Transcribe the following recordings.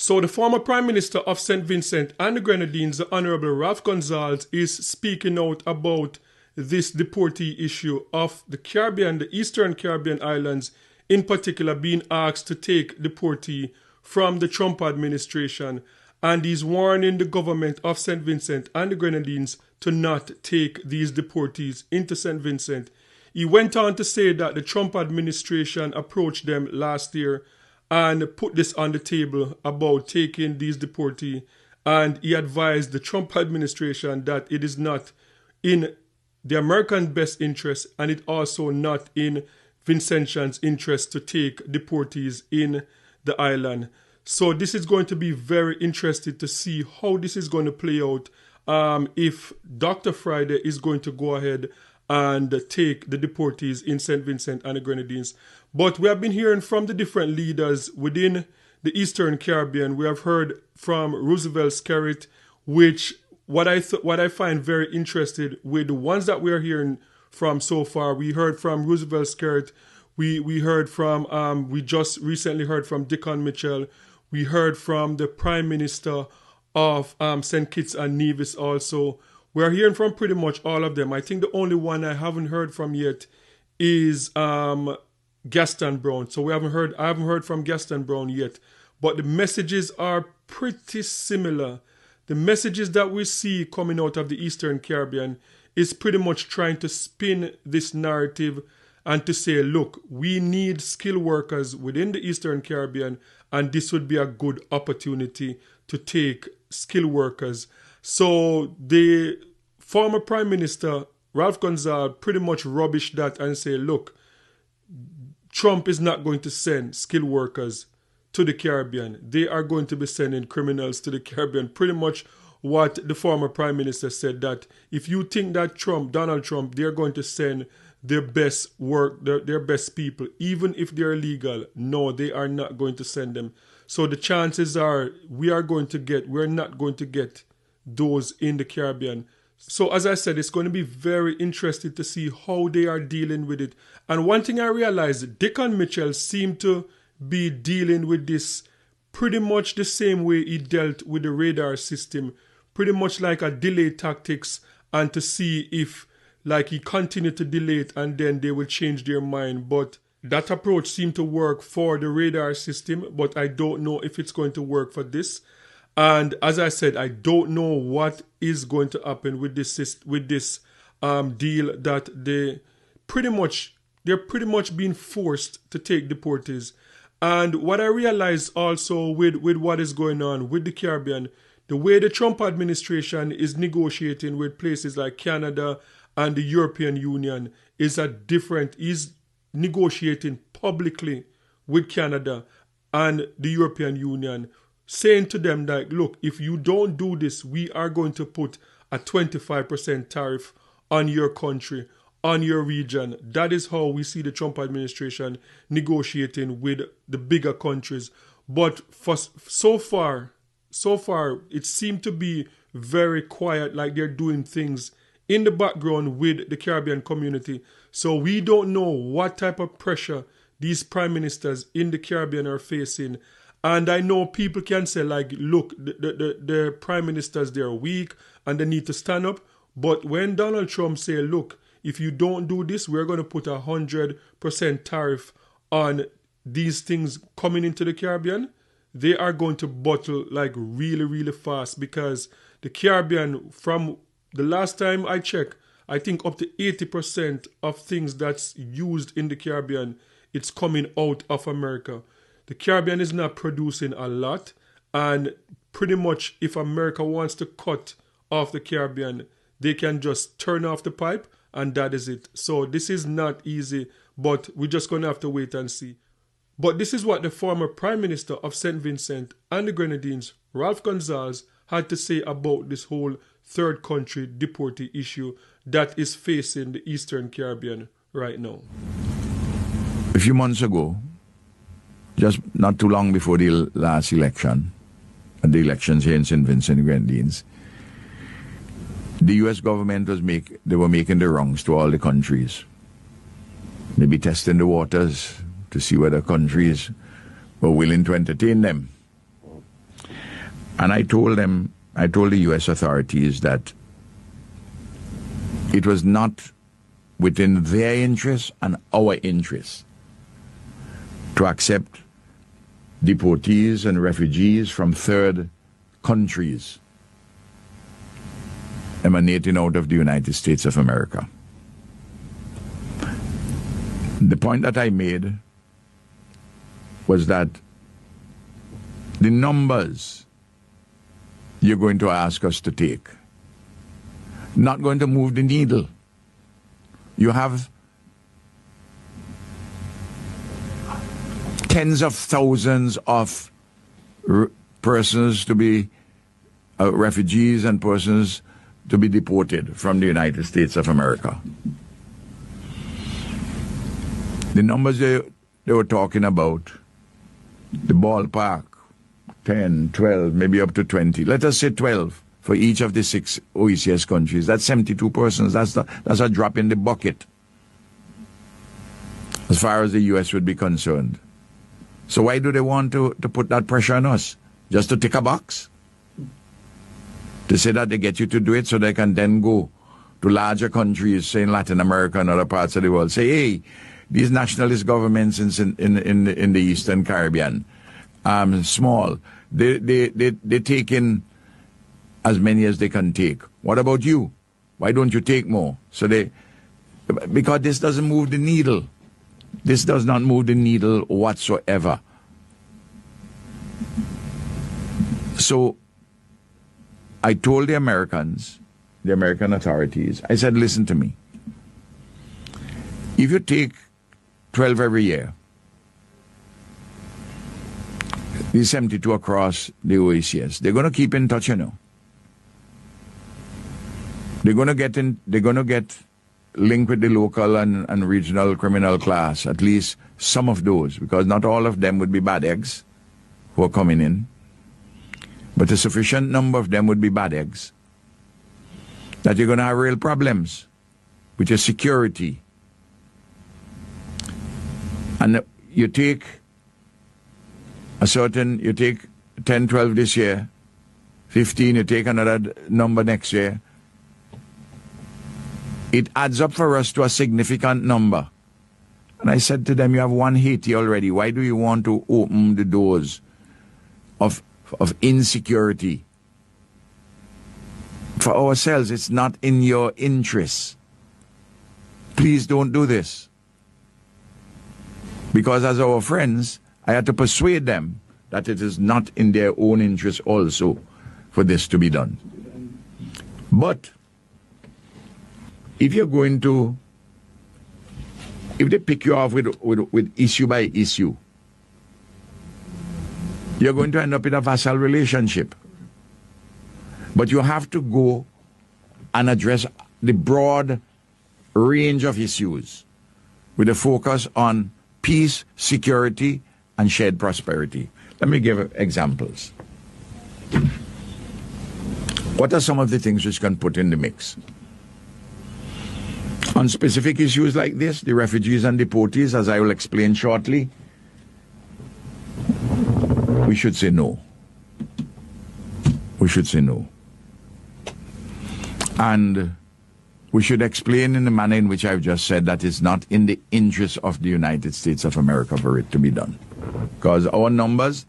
So the former Prime Minister of St. Vincent and the Grenadines, the Honorable Ralph Gonsalves, is speaking out about this deportee issue of the Caribbean, the Eastern Caribbean islands, in particular being asked to take deportee from the Trump administration. And he's warning the government of St. Vincent and the Grenadines to not take these deportees into St. Vincent. He went on to say that the Trump administration approached them last year and put this on the table about taking these deportees. And he advised the Trump administration that it is not in the American best interest and it also not in Vincentians' interest to take deportees in the island. So this is going to be very interesting to see how this is going to play out if Dr. Friday is going to go ahead and take the deportees in St. Vincent and the Grenadines. But we have been hearing from the different leaders within the Eastern Caribbean. We have heard from Roosevelt Skerritt, which what I find very interesting with the ones that we are hearing from so far. We heard from Roosevelt Skerritt. We heard from, we just recently heard from Dickon Mitchell. We heard from the Prime Minister of St. Kitts and Nevis also. We are hearing from pretty much all of them. I think the only one I haven't heard from yet is Gaston Brown. So I haven't heard from Gaston Brown yet. But the messages are pretty similar. The messages that we see coming out of the Eastern Caribbean is pretty much trying to spin this narrative and to say, look, we need skilled workers within the Eastern Caribbean, and this would be a good opportunity to take skilled workers. So the former Prime Minister, Ralph Gonsalves, pretty much rubbished that and say, look, Trump is not going to send skilled workers to the Caribbean. They are going to be sending criminals to the Caribbean. Pretty much what the former Prime Minister said, that if you think that Donald Trump, they're going to send their best work, their best people, even if they're illegal, no, they are not going to send them. So the chances are we're not going to get those in the Caribbean. So as I said, it's going to be very interesting to see how they are dealing with it. And one thing I realized, Dickon Mitchell seemed to be dealing with this pretty much the same way he dealt with the radar system, pretty much like a delay tactics, and to see if like he continued to delay it and then they will change their mind. But that approach seemed to work for the radar system, but I don't know if it's going to work for this. And as I said, I don't know what is going to happen with this deal that they're pretty much being forced to take deportees. And what I realized also with what is going on with the Caribbean, the way the Trump administration is negotiating with places like Canada and the European Union is negotiating publicly with Canada and the European Union, saying to them that, look, if you don't do this, we are going to put a 25% tariff on your country, on your region. That is how we see the Trump administration negotiating with the bigger countries. But so far, it seemed to be very quiet, like they're doing things in the background with the Caribbean community. So we don't know what type of pressure these prime ministers in the Caribbean are facing. And I know people can say, like, look, the prime ministers, they're weak and they need to stand up. But when Donald Trump say, look, if you don't do this, we're going to put 100% tariff on these things coming into the Caribbean, they are going to bottle like really, really fast, because the Caribbean, from the last time I checked, I think up to 80% of things that's used in the Caribbean, it's coming out of America. The Caribbean is not producing a lot, and pretty much if America wants to cut off the Caribbean, they can just turn off the pipe and that is it. So this is not easy, but we're just going to have to wait and see. But this is what the former Prime Minister of St. Vincent and the Grenadines, Ralph Gonsalves, had to say about this whole third country deportee issue that is facing the Eastern Caribbean right now. A few months ago, just not too long before the last election, and the elections here in St. Vincent and Grenadines, the U.S. government they were making the wrongs to all the countries. They be testing the waters to see whether countries were willing to entertain them. And I told the U.S. authorities that it was not within their interests and our interests to accept deportees and refugees from third countries emanating out of the United States of America. The point that I made was that the numbers you're going to ask us to take not going to move the needle. You have tens of thousands of persons to be refugees and persons to be deported from the United States of America. The numbers they were talking about, the ballpark, 10, 12, maybe up to 20. Let us say 12 for each of the 6 OECS countries. That's 72 persons. That's a drop in the bucket as far as the U.S. would be concerned. So why do they want to put that pressure on us? Just to tick a box? To say that they get you to do it so they can then go to larger countries, say in Latin America and other parts of the world, say, hey, these nationalist governments in the Eastern Caribbean, small, they take in as many as they can take. What about you? Why don't you take more? Because this doesn't move the needle. This does not move the needle whatsoever. So I told the Americans, the American authorities, I said, listen to me. If you take 12 every year, these 72 across the OECS, they're going to keep in touch, you know. They're going to get linked with the local and regional criminal class, at least some of those, because not all of them would be bad eggs who are coming in, but a sufficient number of them would be bad eggs, that you're going to have real problems with your security. And you take 10, 12 this year, 15, you take another number next year. It adds up for us to a significant number. And I said to them, you have one Haiti already. Why do you want to open the doors of insecurity? For ourselves, it's not in your interests. Please don't do this. Because as our friends, I had to persuade them that it is not in their own interest also for this to be done. But if you're going to, if they pick you off with issue by issue, you're going to end up in a vassal relationship. But you have to go and address the broad range of issues with a focus on peace, security, and shared prosperity. Let me give examples. What are some of the things which can put in the mix? On specific issues like this, the refugees and deportees, as I will explain shortly, we should say no. We should say no. And we should explain in the manner in which I've just said that it's not in the interest of the United States of America for it to be done. Because our numbers,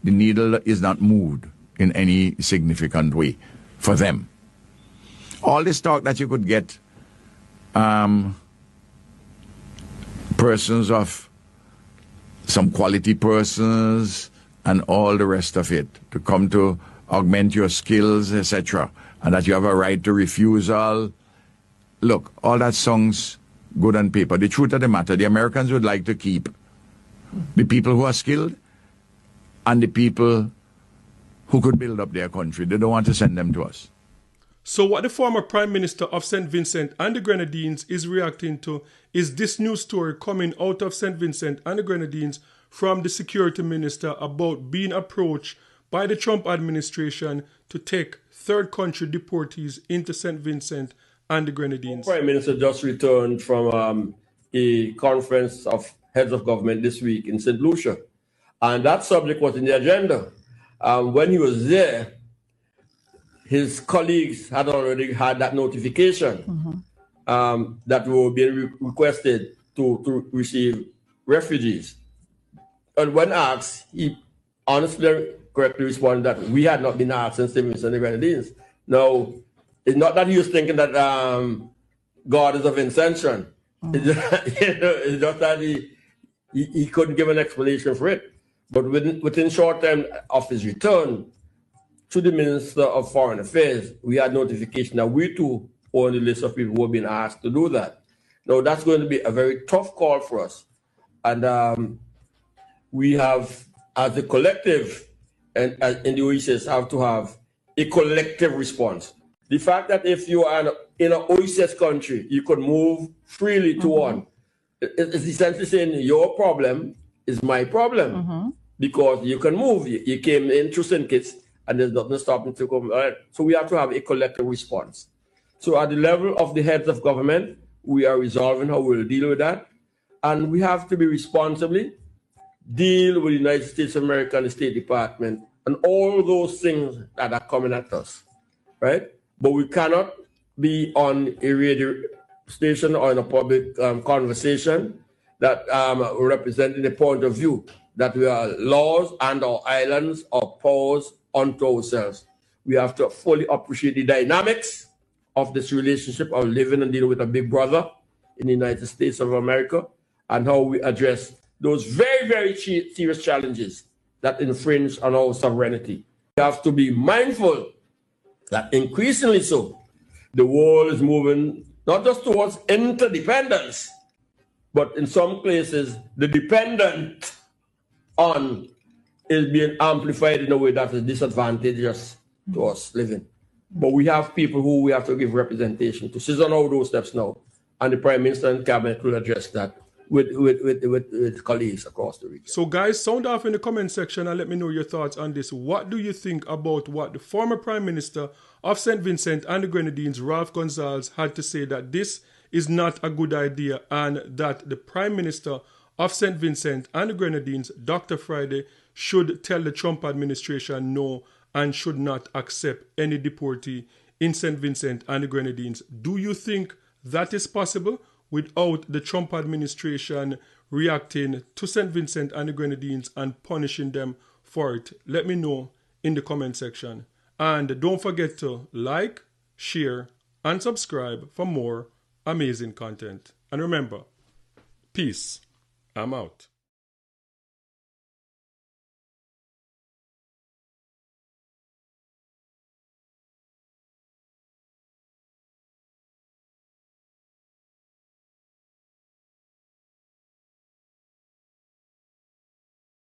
the needle is not moved in any significant way for them. All this talk that you could get persons of some quality persons and all the rest of it to come to augment your skills, etc., and that you have a right to refusal. Look, all that sounds good on paper. The truth of the matter, the Americans would like to keep the people who are skilled and the people who could build up their country. They don't want to send them to us. So what the former Prime Minister of St. Vincent and the Grenadines is reacting to is this news story coming out of St. Vincent and the Grenadines from the Security Minister about being approached by the Trump administration to take third country deportees into St. Vincent and the Grenadines. The Prime Minister just returned from a conference of heads of government this week in St. Lucia. And that subject was in the agenda. when he was there, his colleagues had already had that notification that we were being requested to receive refugees. And when asked, he honestly, correctly responded that we had not been asked since St. Vincent and the Grenadines. Now, it's not that he was thinking that God is of Vincentian. It's just that he couldn't give an explanation for it. But within short time of his return to the Minister of Foreign Affairs, we had notification that we too were on the list of people who have been asked to do that. Now, that's going to be a very tough call for us. And we have, as a collective, and in the OECS, have to have a collective response. The fact that if you are in an OECS country, you could move freely to one, it's essentially saying your problem is my problem because you can move. You came in through St. Kitts and there's nothing stopping to come. All right. So we have to have a collective response. So at the level of the heads of government, we are resolving how we'll deal with that. And we have to be responsibly deal with the United States of America and the State Department and all those things that are coming at us, right? But we cannot be on a radio station or in a public conversation that representing the point of view that we are laws and our islands or powers unto ourselves. We have to fully appreciate the dynamics of this relationship of living and dealing with a big brother in the United States of America and how we address those very, very serious challenges that infringe on our sovereignty. We have to be mindful that increasingly so, the world is moving not just towards interdependence, but in some places, the dependent on is being amplified in a way that is disadvantageous to us living. But we have people who we have to give representation to. She's on all those steps now, and the Prime Minister and Cabinet will address that with colleagues across the region. So guys, sound off in the comment section and let me know your thoughts on this. What do you think about what the former Prime Minister of St. Vincent and the Grenadines, Ralph Gonsalves, had to say that this is not a good idea and that the Prime Minister of St. Vincent and the Grenadines, Dr. Friday, should tell the Trump administration no and should not accept any deportee in St. Vincent and the Grenadines? Do you think that is possible without the Trump administration reacting to St. Vincent and the Grenadines and punishing them for it? Let me know in the comment section. And don't forget to like, share, and subscribe for more amazing content. And remember, peace. I'm out.